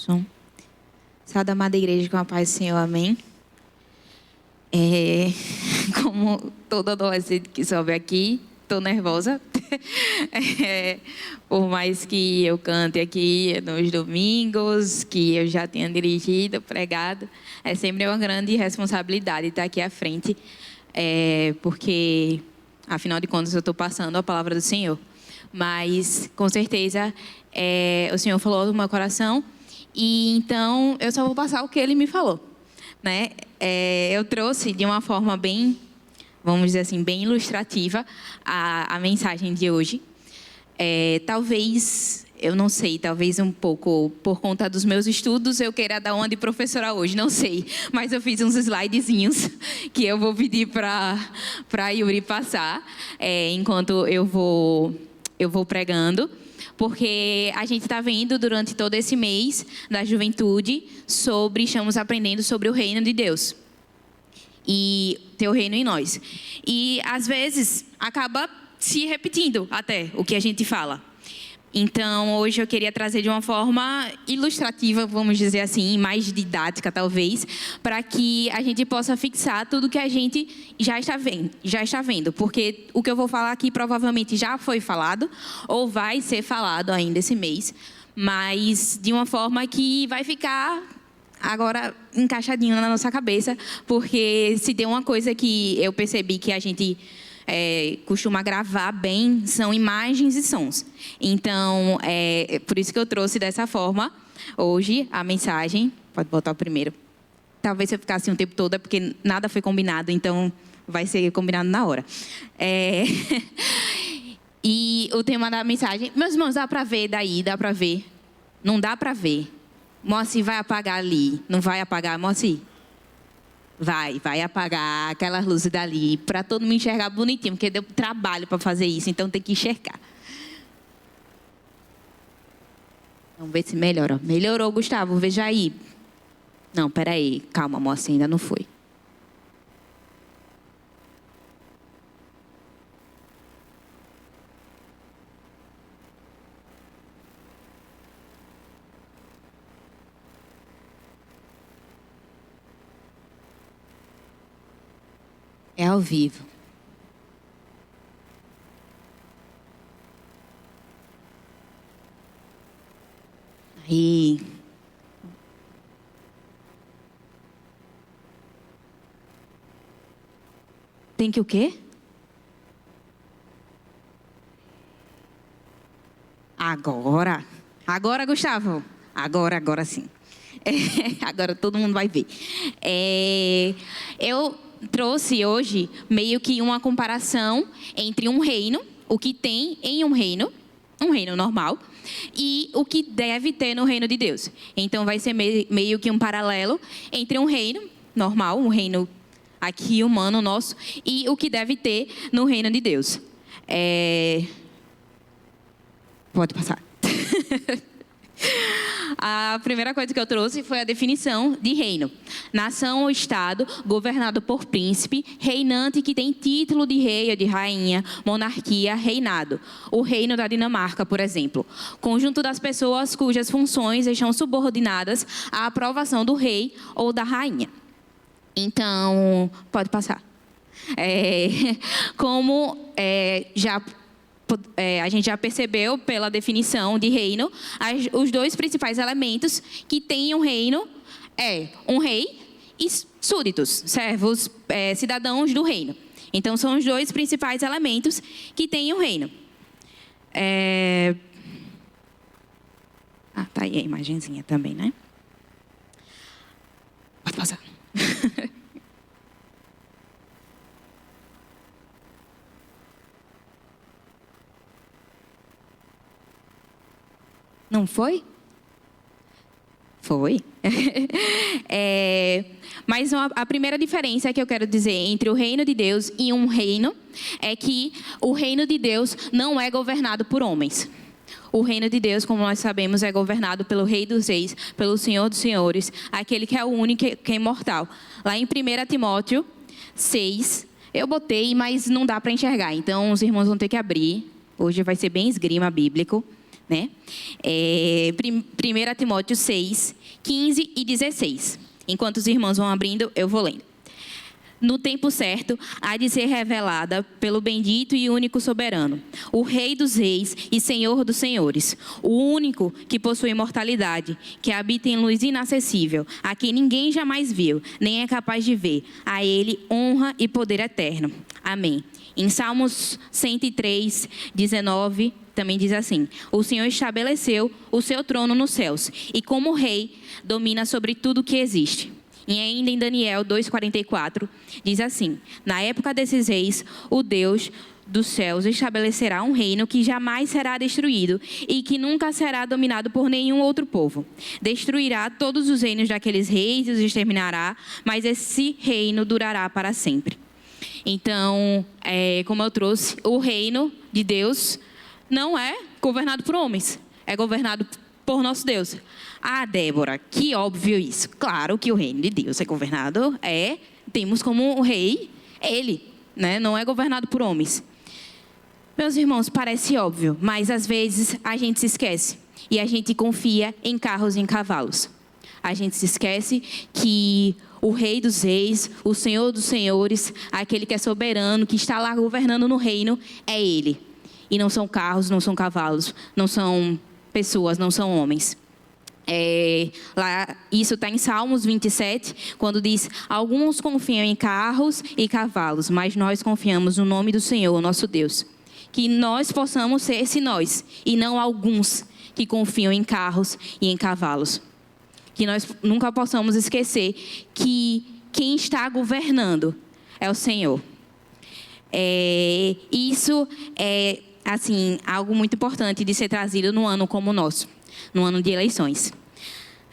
Som. Salve, amada igreja, com a paz do Senhor, amém. Como todo adolescente que sobe aqui, estou nervosa. Por mais que eu cante aqui nos domingos, que eu já tenha dirigido, pregado, é sempre uma grande responsabilidade estar aqui à frente, porque, afinal de contas, eu estou passando a palavra do Senhor. Mas, com certeza, o Senhor falou no meu coração, e então eu só vou passar o que Ele me falou, né? Eu trouxe de uma forma bem, vamos dizer assim, bem ilustrativa a mensagem de hoje. Talvez, eu não sei, talvez um pouco por conta dos meus estudos, eu queira dar uma de professora hoje, não sei. Mas eu fiz uns slidezinhos que eu vou pedir para Yuri passar, enquanto eu vou pregando. Porque a gente está vendo durante todo esse mês da juventude estamos aprendendo sobre o reino de Deus. E ter o reino em nós. E, às vezes, acaba se repetindo até o que a gente fala. Então, hoje eu queria trazer de uma forma ilustrativa, vamos dizer assim, mais didática talvez, para que a gente possa fixar tudo que a gente já está vendo. Porque o que eu vou falar aqui provavelmente já foi falado, ou vai ser falado ainda esse mês, mas de uma forma que vai ficar agora encaixadinho na nossa cabeça, porque se tem uma coisa que eu percebi que a gente costuma gravar bem, são imagens e sons. Então, por isso que eu trouxe dessa forma, hoje, a mensagem. Pode botar o primeiro. Talvez se eu ficasse um tempo todo, é porque nada foi combinado, então vai ser combinado na hora. E o tema da mensagem, meus irmãos, dá para ver daí, dá para ver? Não dá para ver. Moacir vai apagar ali, não vai apagar, Moacir? Vai apagar aquelas luzes dali, para todo mundo enxergar bonitinho, porque deu trabalho para fazer isso, então tem que enxergar. Vamos ver se melhora. Melhorou, Gustavo, veja aí. Não, peraí, calma, moça, ainda não foi. É ao vivo. Aí. Tem que o quê? Agora. Agora, Gustavo. Agora sim. Agora todo mundo vai ver. Eu trouxe hoje meio que uma comparação entre um reino, o que tem em um reino normal, e o que deve ter no reino de Deus. Então vai ser meio que um paralelo entre um reino normal, um reino aqui humano nosso, e o que deve ter no reino de Deus. Pode passar. A primeira coisa que eu trouxe foi a definição de reino. Nação ou estado governado por príncipe, reinante que tem título de rei ou de rainha, monarquia, reinado. O reino da Dinamarca, por exemplo. Conjunto das pessoas cujas funções estão subordinadas à aprovação do rei ou da rainha. Então, pode passar. A gente já percebeu pela definição de reino, os dois principais elementos que tem um reino um rei e súditos, servos, cidadãos do reino. Então, são os dois principais elementos que tem um reino. Tá aí a imagenzinha também, né? Pode passar. Não foi? Foi. Mas a primeira diferença que eu quero dizer entre o reino de Deus e um reino é que o reino de Deus não é governado por homens. O reino de Deus, como nós sabemos, é governado pelo Rei dos Reis, pelo Senhor dos Senhores, aquele que é o único que é imortal. Lá em 1 Timóteo 6, eu botei, mas não dá para enxergar. Então, os irmãos vão ter que abrir. Hoje vai ser bem esgrima bíblico. né? 1 Timóteo 6, 15 e 16. Enquanto os irmãos vão abrindo, eu vou lendo. No tempo certo, há de ser revelada pelo bendito e único soberano, o Rei dos reis e Senhor dos senhores, o único que possui imortalidade, que habita em luz inacessível, a quem ninguém jamais viu, nem é capaz de ver. A ele honra e poder eterno. Amém. Em Salmos 103, 19, também diz assim: o Senhor estabeleceu o seu trono nos céus, e como rei, domina sobre tudo que existe. E ainda em Daniel 2,44, diz assim: na época desses reis, o Deus dos céus estabelecerá um reino que jamais será destruído e que nunca será dominado por nenhum outro povo. Destruirá todos os reinos daqueles reis e os exterminará, mas esse reino durará para sempre. Então, como eu trouxe, o reino de Deus não é governado por homens, é governado por nosso Deus. Ah, Débora, que óbvio isso. Claro que o reino de Deus é governado, temos como o rei ele, né? Não é governado por homens. Meus irmãos, parece óbvio, mas às vezes a gente se esquece e a gente confia em carros e em cavalos. A gente se esquece que o Rei dos reis, o Senhor dos senhores, aquele que é soberano, que está lá governando no reino, é ele. E não são carros, não são cavalos, não são pessoas, não são homens. Isso está em Salmos 27, quando diz: alguns confiam em carros e cavalos, mas nós confiamos no nome do Senhor, nosso Deus. Que nós possamos ser esse nós, e não alguns que confiam em carros e em cavalos. Que nós nunca possamos esquecer que quem está governando é o Senhor. Isso é, assim, algo muito importante de ser trazido num ano como o nosso, no ano de eleições.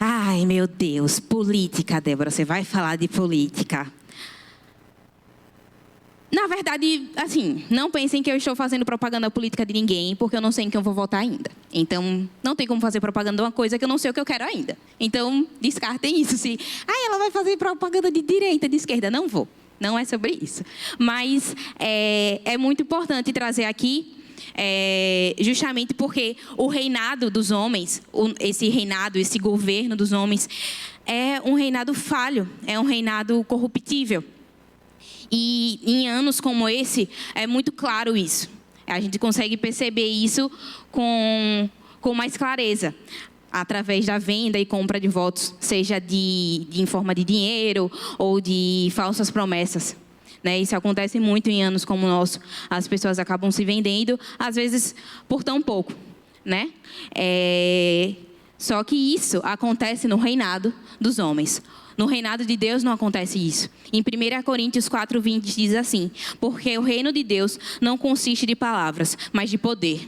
Ai, meu Deus, política, Débora, você vai falar de política. Na verdade, assim, não pensem que eu estou fazendo propaganda política de ninguém, porque eu não sei em quem eu vou votar ainda. Então, não tem como fazer propaganda de uma coisa que eu não sei o que eu quero ainda. Então, descartem isso. Ela vai fazer propaganda de direita, de esquerda. Não vou. Não é sobre isso. Mas é muito importante trazer aqui, justamente porque o reinado dos homens, esse reinado, esse governo dos homens, é um reinado falho, é um reinado corruptível. E em anos como esse, é muito claro isso. A gente consegue perceber isso com mais clareza, através da venda e compra de votos, seja em forma de dinheiro ou de falsas promessas. Né? Isso acontece muito em anos como o nosso. As pessoas acabam se vendendo, às vezes, por tão pouco. Né? Só que isso acontece no reinado dos homens. No reinado de Deus não acontece isso. Em 1 Coríntios 4:20 diz assim: porque o reino de Deus não consiste de palavras, mas de poder.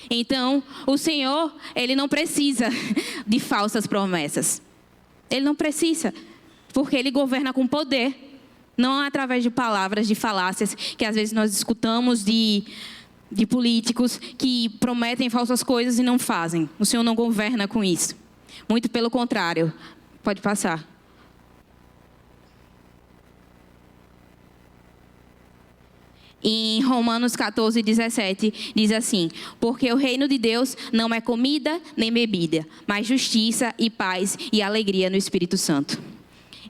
Então, o Senhor, ele não precisa de falsas promessas. Ele não precisa, porque ele governa com poder. Não através de palavras, de falácias, que às vezes nós escutamos de políticos que prometem falsas coisas e não fazem. O Senhor não governa com isso. Muito pelo contrário. Pode passar. Em Romanos 14:17, diz assim: porque o reino de Deus não é comida nem bebida, mas justiça e paz e alegria no Espírito Santo.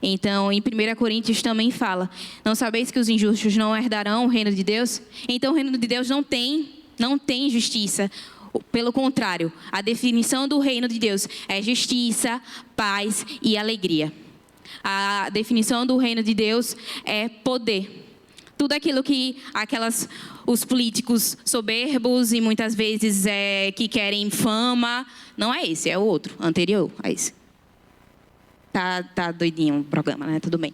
Então, em 1 Coríntios também fala: não sabeis que os injustos não herdarão o reino de Deus? Então, o reino de Deus não tem justiça. Pelo contrário, a definição do reino de Deus é justiça, paz e alegria. A definição do reino de Deus é poder. Tudo aquilo que os políticos soberbos e muitas vezes que querem fama, não é esse, é o outro, anterior a esse. Tá doidinho o programa, né? Tudo bem.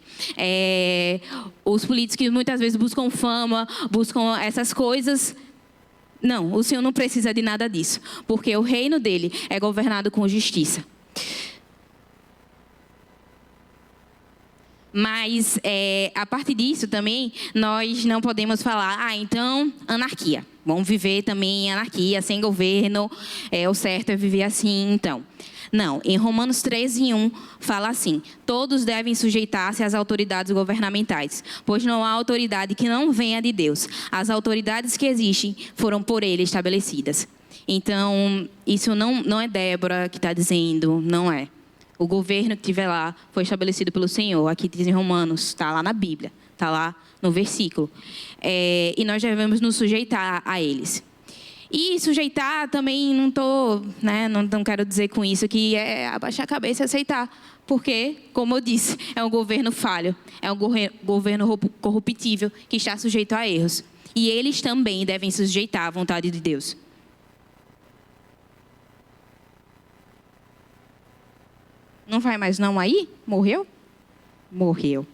Os políticos que muitas vezes buscam fama, buscam essas coisas. Não, o Senhor não precisa de nada disso, porque o reino dele é governado com justiça. Mas, a partir disso também, nós não podemos falar, então, anarquia. Vamos viver também em anarquia, sem governo, o certo é viver assim, então. Não, em Romanos 13:1, fala assim: todos devem sujeitar-se às autoridades governamentais, pois não há autoridade que não venha de Deus. As autoridades que existem foram por ele estabelecidas. Então, isso não é Débora que está dizendo, não é. O governo que estiver lá foi estabelecido pelo Senhor. Aqui diz em Romanos, está lá na Bíblia, está lá no versículo. E nós devemos nos sujeitar a eles. E sujeitar também não quero dizer com isso que é abaixar a cabeça e aceitar. Porque, como eu disse, é um governo falho, é um governo corruptível que está sujeito a erros. E eles também devem se sujeitar à vontade de Deus. Não vai mais não aí? Morreu? Morreu.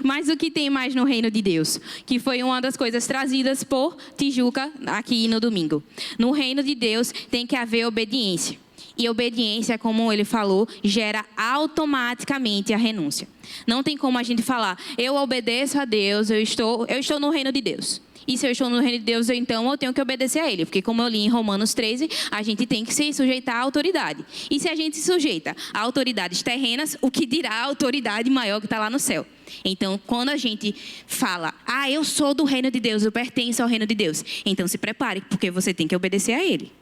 Mas o que tem mais no reino de Deus? Que foi uma das coisas trazidas por Tijuca aqui no domingo. No reino de Deus tem que haver obediência. E obediência, como ele falou, gera automaticamente a renúncia. Não tem como a gente falar, eu obedeço a Deus, eu estou no reino de Deus. E se eu estou no reino de Deus, então eu tenho que obedecer a Ele. Porque como eu li em Romanos 13, a gente tem que se sujeitar à autoridade. E se a gente se sujeita a autoridades terrenas, o que dirá a autoridade maior que está lá no céu? Então, quando a gente fala, eu sou do reino de Deus, eu pertenço ao reino de Deus. Então, se prepare, porque você tem que obedecer a Ele.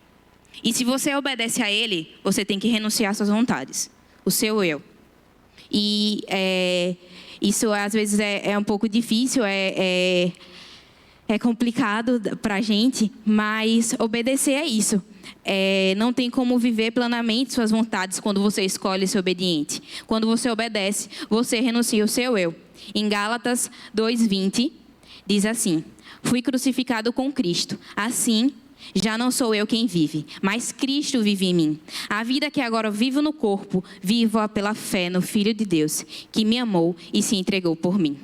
E se você obedece a Ele, você tem que renunciar às suas vontades. O seu eu. E isso, às vezes, é um pouco difícil, é complicado para a gente, mas obedecer é isso. Não tem como viver plenamente suas vontades quando você escolhe ser obediente. Quando você obedece, você renuncia o seu eu. Em Gálatas 2:20, diz assim: fui crucificado com Cristo. Assim, já não sou eu quem vive, mas Cristo vive em mim. A vida que agora vivo no corpo, vivo-a pela fé no Filho de Deus, que me amou e se entregou por mim.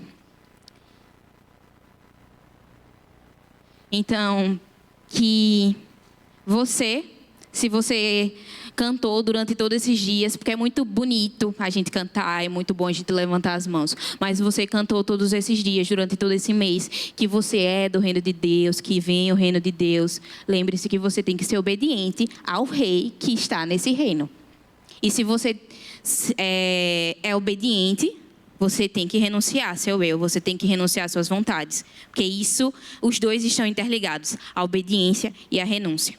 Então, que você, se você cantou durante todos esses dias, porque é muito bonito a gente cantar, é muito bom a gente levantar as mãos, mas você cantou todos esses dias, durante todo esse mês, que você é do reino de Deus, que vem o reino de Deus, lembre-se que você tem que ser obediente ao rei que está nesse reino. E se você é obediente, você tem que renunciar ao seu eu, você tem que renunciar às suas vontades. Porque isso, os dois estão interligados, a obediência e a renúncia.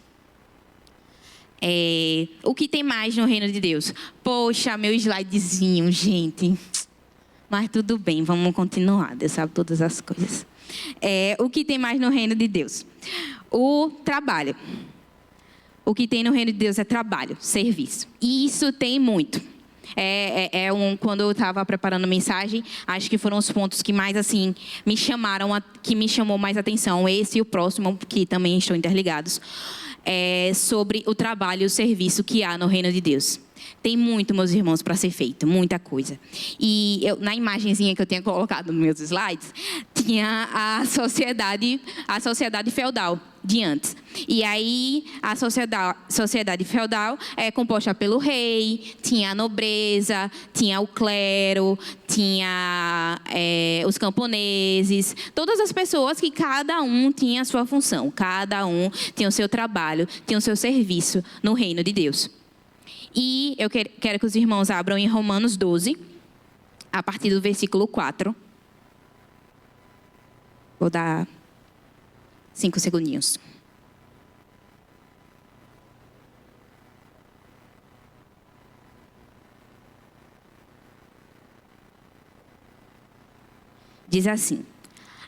O que tem mais no reino de Deus? Poxa, meu slidezinho, gente. Mas tudo bem, vamos continuar, Deus sabe todas as coisas. O que tem mais no reino de Deus? O trabalho. O que tem no reino de Deus é trabalho, serviço. E isso tem muito. Quando eu estava preparando a mensagem, acho que foram os pontos que mais assim me chamou mais atenção. Esse e o próximo, que também estão interligados, sobre o trabalho e o serviço que há no reino de Deus. Tem muito, meus irmãos, para ser feito, muita coisa. E na imagenzinha que eu tinha colocado nos meus slides, tinha a sociedade feudal de antes. E aí, a sociedade feudal é composta pelo rei, tinha a nobreza, tinha o clero, tinha os camponeses, todas as pessoas que cada um tinha a sua função, cada um tinha o seu trabalho, tinha o seu serviço no reino de Deus. E eu quero que os irmãos abram em Romanos 12, a partir do versículo 4. Vou dar 5 segundinhos. Diz assim: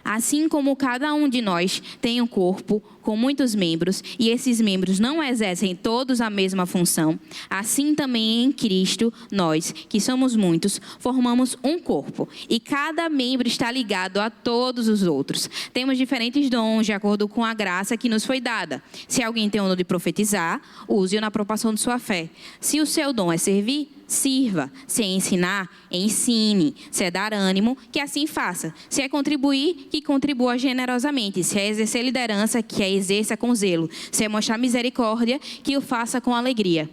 assim como cada um de nós tem um corpo com muitos membros, e esses membros não exercem todos a mesma função, assim também em Cristo, nós, que somos muitos, formamos um corpo, e cada membro está ligado a todos os outros. Temos diferentes dons, de acordo com a graça que nos foi dada. Se alguém tem o dom de profetizar, use-o na proporção de sua fé. Se o seu dom é servir, sirva. Se é ensinar, ensine. Se é dar ânimo, que assim faça. Se é contribuir, que contribua generosamente. Se é exercer liderança, que a exerça com zelo. Se é mostrar misericórdia, que o faça com alegria.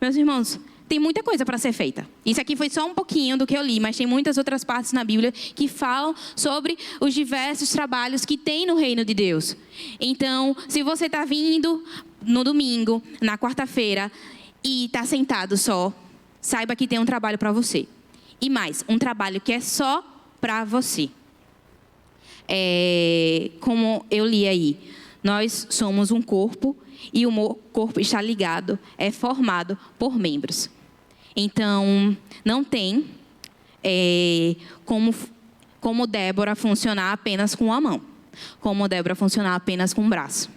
Meus irmãos, tem muita coisa para ser feita. Isso aqui foi só um pouquinho do que eu li, mas tem muitas outras partes na Bíblia que falam sobre os diversos trabalhos que tem no reino de Deus. Então, se você está vindo no domingo, na quarta-feira, e está sentado só, saiba que tem um trabalho para você. E mais, um trabalho que é só para você. Como eu li aí, Nós somos um corpo e o corpo está ligado, é formado por membros. Então, não tem como Débora funcionar apenas com uma mão, como Débora funcionar apenas com um braço.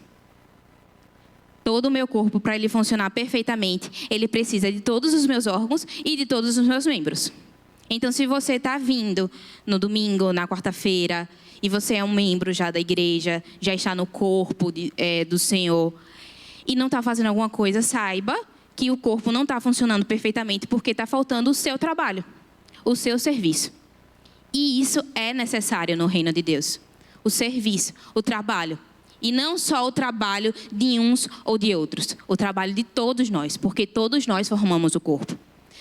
Todo o meu corpo, para ele funcionar perfeitamente, ele precisa de todos os meus órgãos e de todos os meus membros. Então, se você está vindo no domingo, na quarta-feira, e você é um membro já da igreja, já está no corpo do Senhor, e não está fazendo alguma coisa, saiba que o corpo não está funcionando perfeitamente porque está faltando o seu trabalho, o seu serviço. E isso é necessário no reino de Deus. O serviço, o trabalho. E não só o trabalho de uns ou de outros. O trabalho de todos nós, porque todos nós formamos o corpo.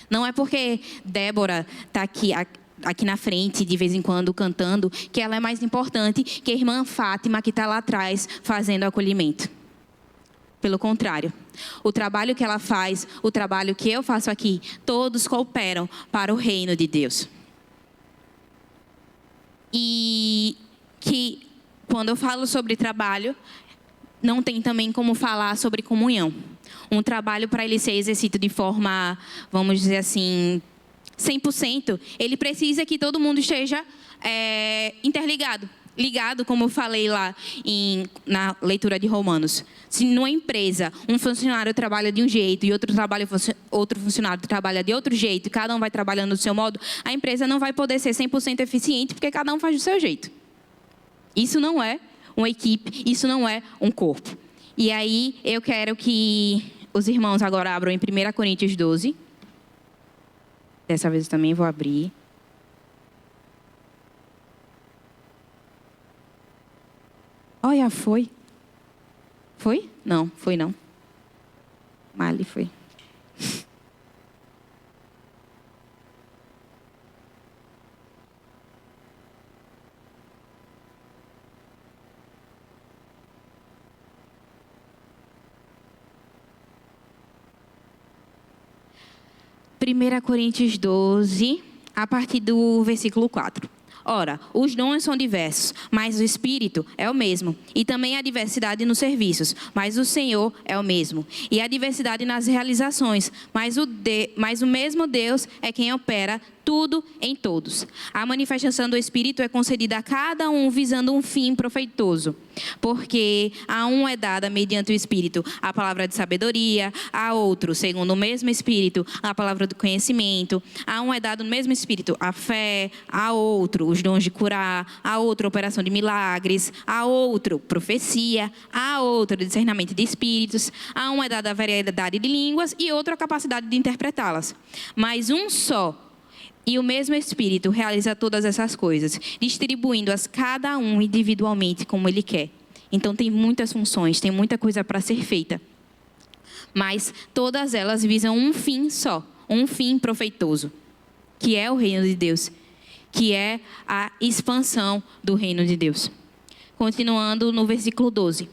Não é porque Débora está aqui na frente, de vez em quando, cantando, que ela é mais importante que a irmã Fátima, que está lá atrás, fazendo acolhimento. Pelo contrário, o trabalho que ela faz, o trabalho que eu faço aqui, todos cooperam para o reino de Deus. E que, quando eu falo sobre trabalho, não tem também como falar sobre comunhão. Um trabalho, para ele ser exercido de forma, vamos dizer assim, 100%, ele precisa que todo mundo esteja interligado. Ligado, como eu falei lá na leitura de Romanos. Se numa empresa, um funcionário trabalha de um jeito e outro funcionário trabalha de outro jeito, e cada um vai trabalhando do seu modo, a empresa não vai poder ser 100% eficiente, porque cada um faz do seu jeito. Isso não é uma equipe, isso não é um corpo. E aí, eu quero que os irmãos agora abram em 1 Coríntios 12. Dessa vez eu também vou abrir. Olha, foi. Foi? Não, foi não. Mali foi. Primeira Coríntios 12, a partir do versículo 4. Ora, os dons são diversos, mas o Espírito é o mesmo. E também há diversidade nos serviços, mas o Senhor é o mesmo. E há diversidade nas realizações, mas o mesmo Deus é quem opera tudo em todos. A manifestação do Espírito é concedida a cada um visando um fim proveitoso. Porque a um é dada mediante o Espírito a palavra de sabedoria, a outro, segundo o mesmo Espírito, a palavra do conhecimento, a um é dado no mesmo Espírito a fé, a outro os dons de curar, a outro operação de milagres, a outro profecia, a outro discernimento de espíritos, a um é dada a variedade de línguas e outro a capacidade de interpretá-las. Mas um só e o mesmo Espírito realiza todas essas coisas, distribuindo-as cada um individualmente como Ele quer. Então tem muitas funções, tem muita coisa para ser feita. Mas todas elas visam um fim só, um fim proveitoso, que é o reino de Deus, que é a expansão do reino de Deus. Continuando no versículo 12.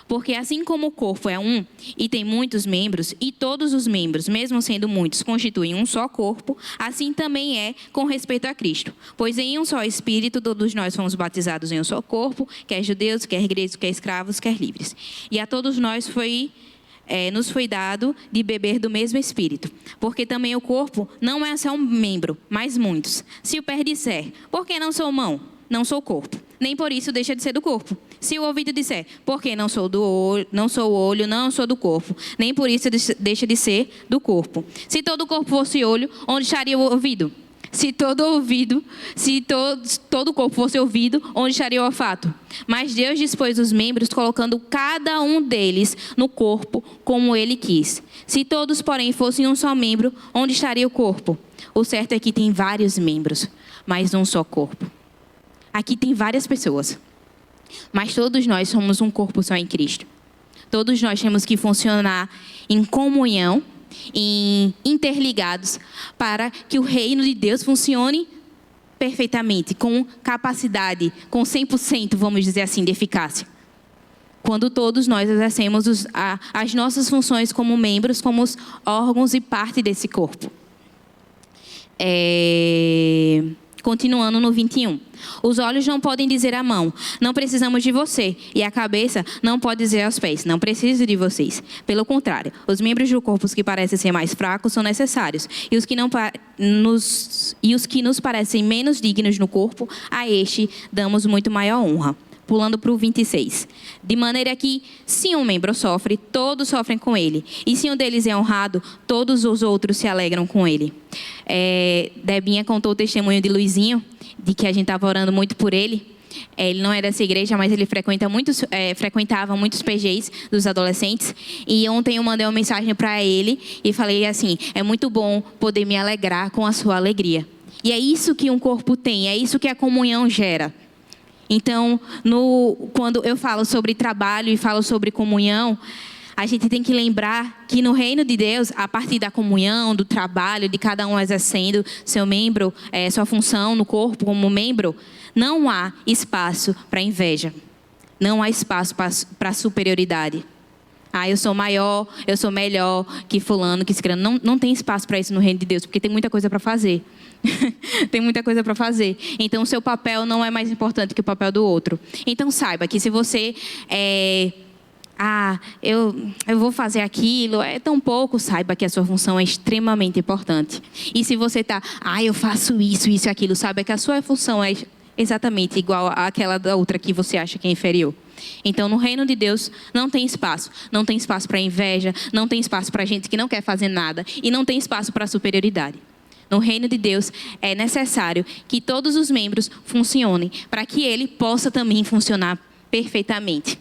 Porque assim como o corpo é um e tem muitos membros, e todos os membros, mesmo sendo muitos, constituem um só corpo, assim também é com respeito a Cristo. Pois em um só Espírito todos nós fomos batizados em um só corpo, quer judeus, quer gregos, quer escravos, quer livres. E a todos nós nos foi dado de beber do mesmo Espírito. Porque também o corpo não é só um membro, mas muitos. Se o pé disser, por que não sou mão? Não sou corpo. Nem por isso deixa de ser do corpo. Se o ouvido disser, porque não sou o olho, não sou do corpo, nem por isso deixa de ser do corpo. Se todo o corpo fosse olho, onde estaria o ouvido? Se todo o corpo fosse ouvido, onde estaria o olfato? Mas Deus dispôs os membros, colocando cada um deles no corpo como Ele quis. Se todos, porém, fossem um só membro, onde estaria o corpo? O certo é que tem vários membros, mas um só corpo. Aqui tem várias pessoas, mas todos nós somos um corpo só em Cristo. Todos nós temos que funcionar em comunhão, interligados, para que o reino de Deus funcione perfeitamente, com capacidade, com 100%, vamos dizer assim, de eficácia. Quando todos nós exercemos as nossas funções como membros, como órgãos e parte desse corpo. Continuando no 21. Os olhos não podem dizer à mão, não precisamos de você. E a cabeça não pode dizer aos pés, não preciso de vocês. Pelo contrário, os membros do corpo que parecem ser mais fracos são necessários. E os que nos parecem menos dignos no corpo, a este damos muito maior honra. Pulando para o 26. De maneira que, se um membro sofre, todos sofrem com ele. E se um deles é honrado, todos os outros se alegram com ele. Debinha contou o testemunho de Luizinho, de que a gente estava orando muito por ele. Ele não é dessa igreja, mas ele frequentava muitos PGs dos adolescentes. E ontem eu mandei uma mensagem para ele e falei assim, é muito bom poder me alegrar com a sua alegria. E é isso que um corpo tem, é isso que a comunhão gera. Então, quando eu falo sobre trabalho e falo sobre comunhão, a gente tem que lembrar que no reino de Deus, a partir da comunhão, do trabalho, de cada um exercendo seu membro, sua função no corpo como membro, não há espaço para inveja. Não há espaço para superioridade. Eu sou maior, eu sou melhor que fulano, que ciclano. Não tem espaço para isso no reino de Deus, porque tem muita coisa para fazer. Tem muita coisa para fazer. Então, o seu papel não é mais importante que o papel do outro. Então, saiba que se você eu vou fazer aquilo, é tão pouco, saiba que a sua função é extremamente importante. E se você está, eu faço isso e aquilo, saiba que a sua função é exatamente igual àquela da outra que você acha que é inferior. Então, no reino de Deus, não tem espaço. Não tem espaço para inveja, não tem espaço para gente que não quer fazer nada e não tem espaço para superioridade. No reino de Deus, é necessário que todos os membros funcionem para que ele possa também funcionar perfeitamente.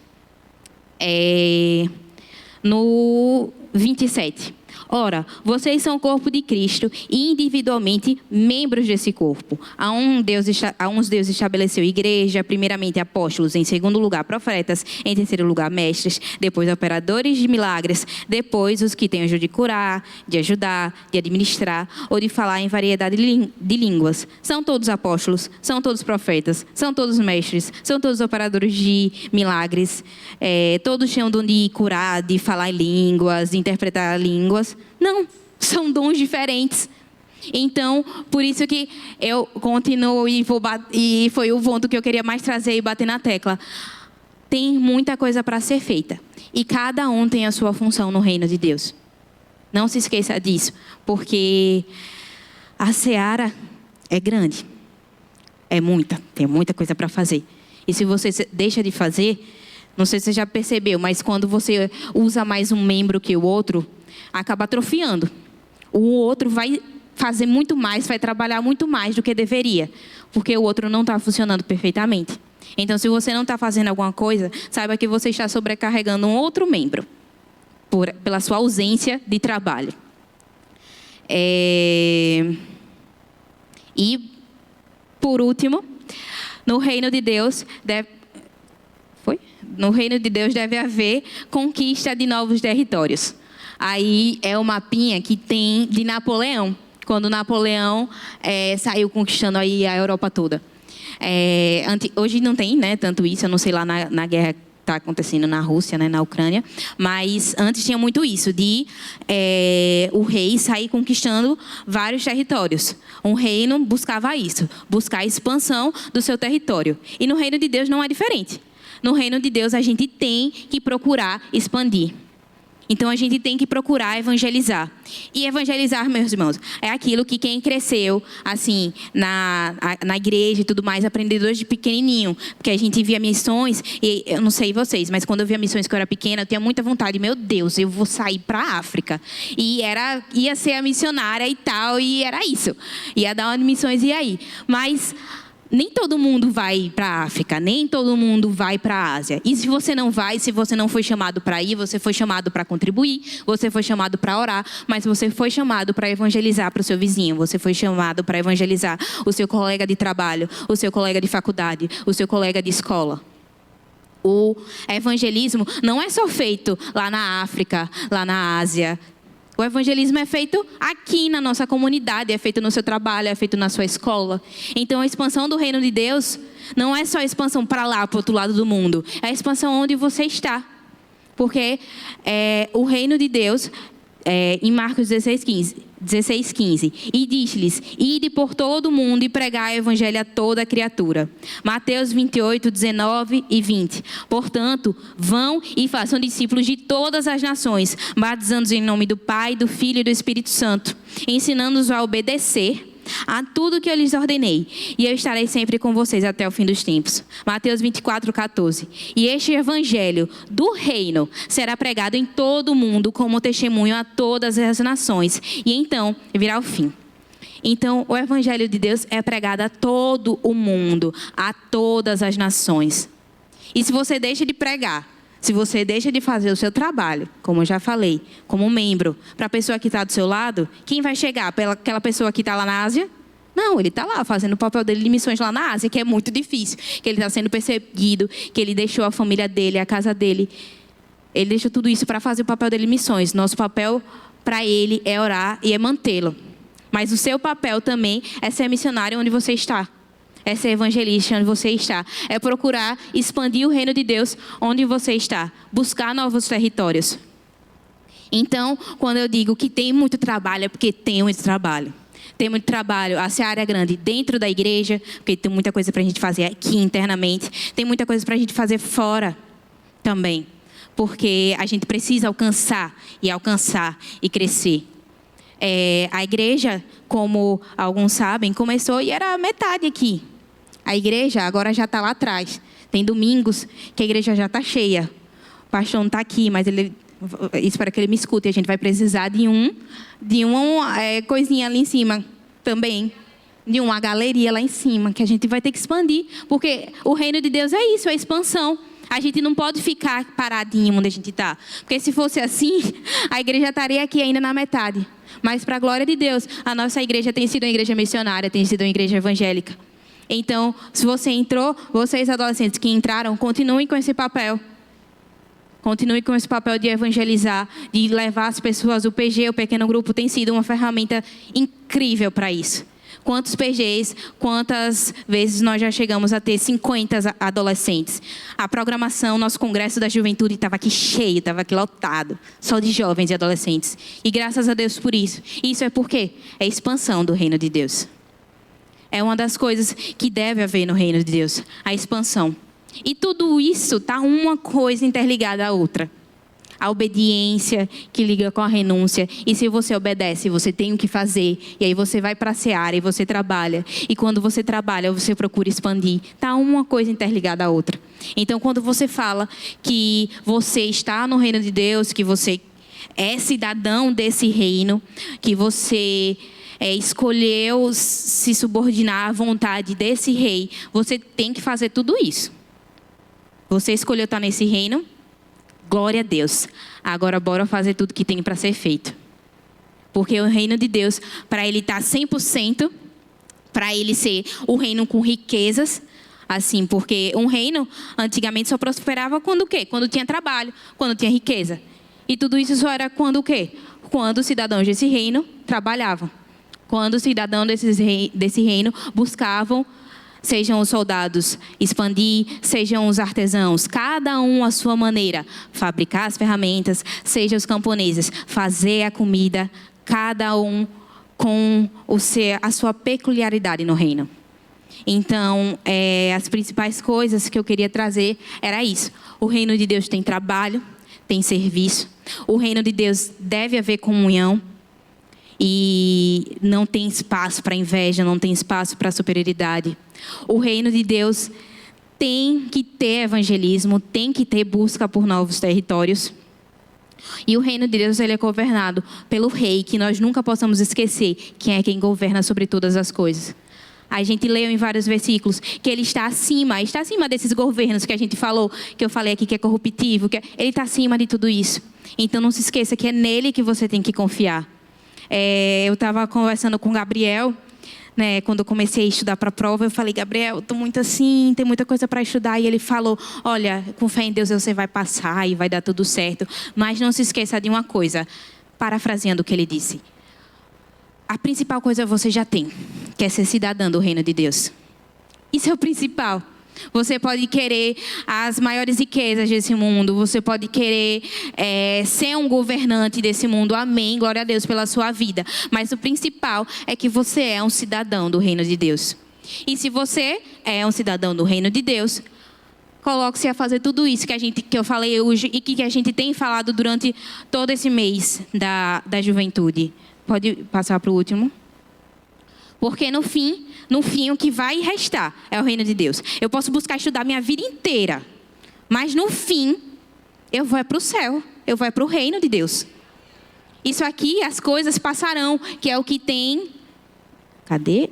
No 27. Ora, vocês são o corpo de Cristo e individualmente membros desse corpo. A uns Deus estabeleceu igreja, primeiramente apóstolos, em segundo lugar profetas, em terceiro lugar mestres, depois operadores de milagres, depois os que têm o de curar, de ajudar, de administrar ou de falar em variedade de línguas. São todos apóstolos, são todos profetas, são todos mestres, são todos operadores de milagres, todos têm o dom de curar, de falar em línguas, de interpretar línguas. Não, são dons diferentes. Então, por isso que eu continuo e foi o ponto que eu queria mais trazer e bater na tecla. Tem muita coisa para ser feita. E cada um tem a sua função no reino de Deus. Não se esqueça disso, porque a seara é grande. Tem muita coisa para fazer. E se você deixa de fazer, não sei se você já percebeu, mas quando você usa mais um membro que o outro, acaba atrofiando. O outro vai fazer muito mais, vai trabalhar muito mais do que deveria, porque o outro não está funcionando perfeitamente. Então, se você não está fazendo alguma coisa, saiba que você está sobrecarregando um outro membro, pela sua ausência de trabalho. E, por último, no reino de Deus deve haver conquista de novos territórios. Aí é o mapinha que tem de Napoleão, quando Napoleão saiu conquistando aí a Europa toda. Hoje não tem, né, tanto isso, eu não sei lá na guerra que está acontecendo na Rússia, né, na Ucrânia, mas antes tinha muito isso, de o rei sair conquistando vários territórios. Um reino buscava isso, buscar a expansão do seu território. E no reino de Deus não é diferente. No reino de Deus a gente tem que procurar expandir. Então, a gente tem que procurar evangelizar. E evangelizar, meus irmãos, é aquilo que quem cresceu, assim, na igreja e tudo mais, aprendeu desde pequenininho. Porque a gente via missões, e eu não sei vocês, mas quando eu via missões que eu era pequena, eu tinha muita vontade. Meu Deus, eu vou sair para a África. E ia ser a missionária e tal, e era isso. Ia dar uma de missões e aí. Mas nem todo mundo vai para a África, nem todo mundo vai para a Ásia. E se você não vai, se você não foi chamado para ir, você foi chamado para contribuir, você foi chamado para orar, mas você foi chamado para evangelizar para o seu vizinho, você foi chamado para evangelizar o seu colega de trabalho, o seu colega de faculdade, o seu colega de escola. O evangelismo não é só feito lá na África, lá na Ásia. O evangelismo é feito aqui na nossa comunidade, é feito no seu trabalho, é feito na sua escola. Então, a expansão do reino de Deus não é só a expansão para lá, para o outro lado do mundo. É a expansão onde você está. Porque o reino de Deus, em Marcos 16:15, 16:15. E disse-lhes: ide por todo o mundo e pregai o evangelho a toda criatura. Mateus 28, 19 e 20. Portanto, vão e façam discípulos de todas as nações, batizando-os em nome do Pai, do Filho e do Espírito Santo, ensinando-os a obedecer a tudo que eu lhes ordenei, e eu estarei sempre com vocês até o fim dos tempos. Mateus 24, 14. E este evangelho do reino será pregado em todo o mundo como testemunho a todas as nações, e então virá o fim. Então, o evangelho de Deus é pregado a todo o mundo, a todas as nações. E se você deixa de pregar, se você deixa de fazer o seu trabalho, como eu já falei, como membro, para a pessoa que está do seu lado, quem vai chegar? Aquela pessoa que está lá na Ásia? Não, ele está lá fazendo o papel dele de missões lá na Ásia, que é muito difícil, que ele está sendo perseguido, que ele deixou a família dele, a casa dele. Ele deixou tudo isso para fazer o papel dele de missões. Nosso papel para ele é orar e é mantê-lo. Mas o seu papel também é ser missionário onde você está. É ser evangelista onde você está. É procurar expandir o reino de Deus onde você está. Buscar novos territórios. Então, quando eu digo que tem muito trabalho, é porque tem muito trabalho. Tem muito trabalho, a seara é grande dentro da igreja, porque tem muita coisa para a gente fazer aqui internamente. Tem muita coisa para a gente fazer fora também. Porque a gente precisa alcançar e crescer. A igreja, como alguns sabem, começou e era metade aqui. A igreja agora já está lá atrás. Tem domingos que a igreja já está cheia. O pastor não está aqui, mas ele espero que ele me escute. A gente vai precisar de uma coisinha ali em cima também. De uma galeria lá em cima, que a gente vai ter que expandir. Porque o reino de Deus é isso, é expansão. A gente não pode ficar paradinho onde a gente está. Porque se fosse assim, a igreja estaria aqui ainda na metade. Mas, para a glória de Deus, a nossa igreja tem sido uma igreja missionária, tem sido uma igreja evangélica. Então, se você entrou, vocês adolescentes que entraram, continuem com esse papel. Continue com esse papel de evangelizar, de levar as pessoas. O PG, o pequeno grupo, tem sido uma ferramenta incrível para isso. Quantos PGs, quantas vezes nós já chegamos a ter 50 adolescentes. A programação, nosso congresso da juventude estava aqui cheio, estava aqui lotado. Só de jovens e adolescentes. E graças a Deus por isso. Isso é por quê? É a expansão do reino de Deus. É uma das coisas que deve haver no reino de Deus. A expansão. E tudo isso está uma coisa interligada à outra. A obediência que liga com a renúncia. E se você obedece, você tem o que fazer. E aí você vai para a seara e você trabalha. E quando você trabalha, você procura expandir. Está uma coisa interligada à outra. Então, quando você fala que você está no reino de Deus, que você é cidadão desse reino, que você escolheu se subordinar à vontade desse rei, você tem que fazer tudo isso. Você escolheu estar nesse reino? Glória a Deus. Agora, bora fazer tudo que tem para ser feito. Porque o reino de Deus, para ele estar 100%, para ele ser o reino com riquezas, assim, porque um reino antigamente só prosperava quando o quê? Quando tinha trabalho, quando tinha riqueza. E tudo isso só era quando o quê? Quando os cidadãos desse reino trabalhavam. Quando os cidadãos desse reino buscavam, sejam os soldados expandir, sejam os artesãos, cada um à sua maneira, fabricar as ferramentas, sejam os camponeses, fazer a comida, cada um com a sua peculiaridade no reino. Então, as principais coisas que eu queria trazer era isso. O reino de Deus tem trabalho, tem serviço. O reino de Deus deve haver comunhão. E não tem espaço para inveja, não tem espaço para superioridade. O reino de Deus tem que ter evangelismo, tem que ter busca por novos territórios. E o reino de Deus ele é governado pelo rei, que nós nunca possamos esquecer quem é quem governa sobre todas as coisas. A gente leu em vários versículos que ele está acima desses governos que a gente falou, que eu falei aqui que é corruptivo, ele está acima de tudo isso. Então não se esqueça que é nele que você tem que confiar. Eu estava conversando com o Gabriel, né, quando eu comecei a estudar para a prova, eu falei, Gabriel, estou muito assim, tem muita coisa para estudar. E ele falou, olha, com fé em Deus você vai passar e vai dar tudo certo. Mas não se esqueça de uma coisa, parafraseando o que ele disse. A principal coisa você já tem, que é ser cidadã do reino de Deus. Isso é o principal. Você pode querer as maiores riquezas desse mundo. Você pode querer ser um governante desse mundo. Amém. Glória a Deus pela sua vida. Mas o principal é que você é um cidadão do reino de Deus. E se você é um cidadão do reino de Deus, coloque-se a fazer tudo isso que eu falei hoje e que a gente tem falado durante todo esse mês da juventude. Pode passar para o último? Porque no fim, o que vai restar é o reino de Deus. Eu posso buscar estudar minha vida inteira, mas no fim, eu vou para o céu, eu vou para o reino de Deus. Isso aqui, as coisas passarão, que é o que tem... Cadê?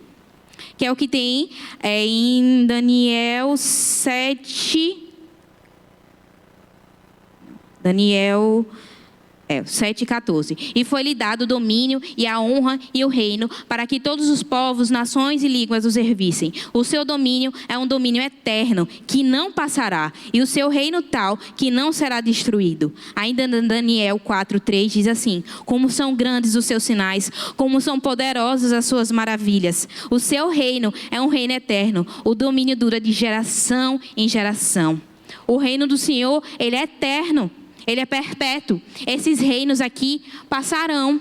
Que é o que tem em Daniel 7... Daniel... 7,14. E foi-lhe dado o domínio e a honra e o reino para que todos os povos, nações e línguas o servissem. O seu domínio é um domínio eterno, que não passará, e o seu reino tal, que não será destruído. Ainda em Daniel 4,3 diz assim: como são grandes os seus sinais, como são poderosas as suas maravilhas. O seu reino é um reino eterno, o domínio dura de geração em geração. O reino do Senhor, ele é eterno. Ele é perpétuo. Esses reinos aqui passarão.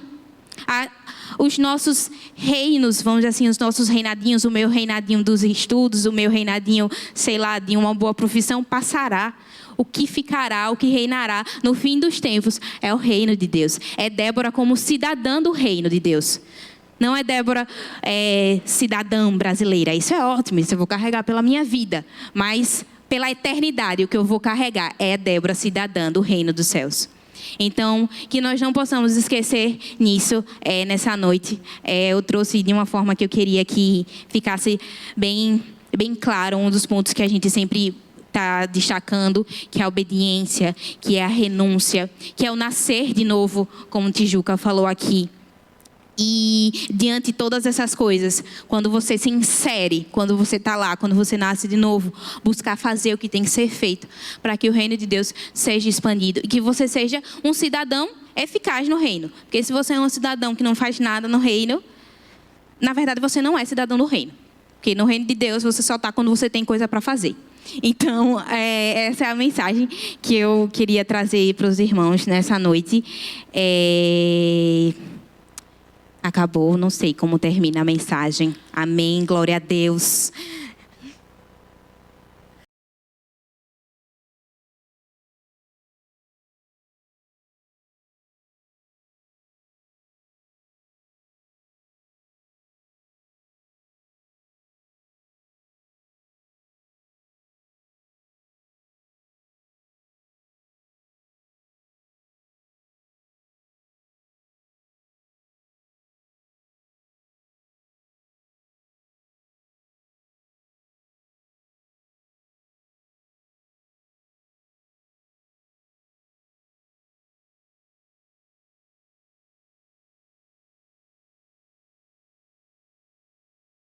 Os nossos reinos, vamos dizer assim, os nossos reinadinhos, o meu reinadinho dos estudos, o meu reinadinho, sei lá, de uma boa profissão, passará. O que ficará, o que reinará no fim dos tempos é o reino de Deus. É Débora como cidadã do reino de Deus. Não é Débora cidadã brasileira. Isso é ótimo, isso eu vou carregar pela minha vida. Mas... pela eternidade, o que eu vou carregar é Débora, cidadã do reino dos céus. Então, que nós não possamos esquecer nisso nessa noite. Eu trouxe de uma forma que eu queria que ficasse bem claro um dos pontos que a gente sempre está destacando, que é a obediência, que é a renúncia, que é o nascer de novo, como Tijuca falou aqui. E diante de todas essas coisas, quando você se insere, quando você está lá, quando você nasce de novo, buscar fazer o que tem que ser feito para que o reino de Deus seja expandido e que você seja um cidadão eficaz no reino. Porque se você é um cidadão que não faz nada no reino, na verdade você não é cidadão do reino. Porque no reino de Deus você só está quando você tem coisa para fazer. Então, essa é a mensagem que eu queria trazer para os irmãos nessa noite. Acabou, não sei como termina a mensagem. Amém, glória a Deus.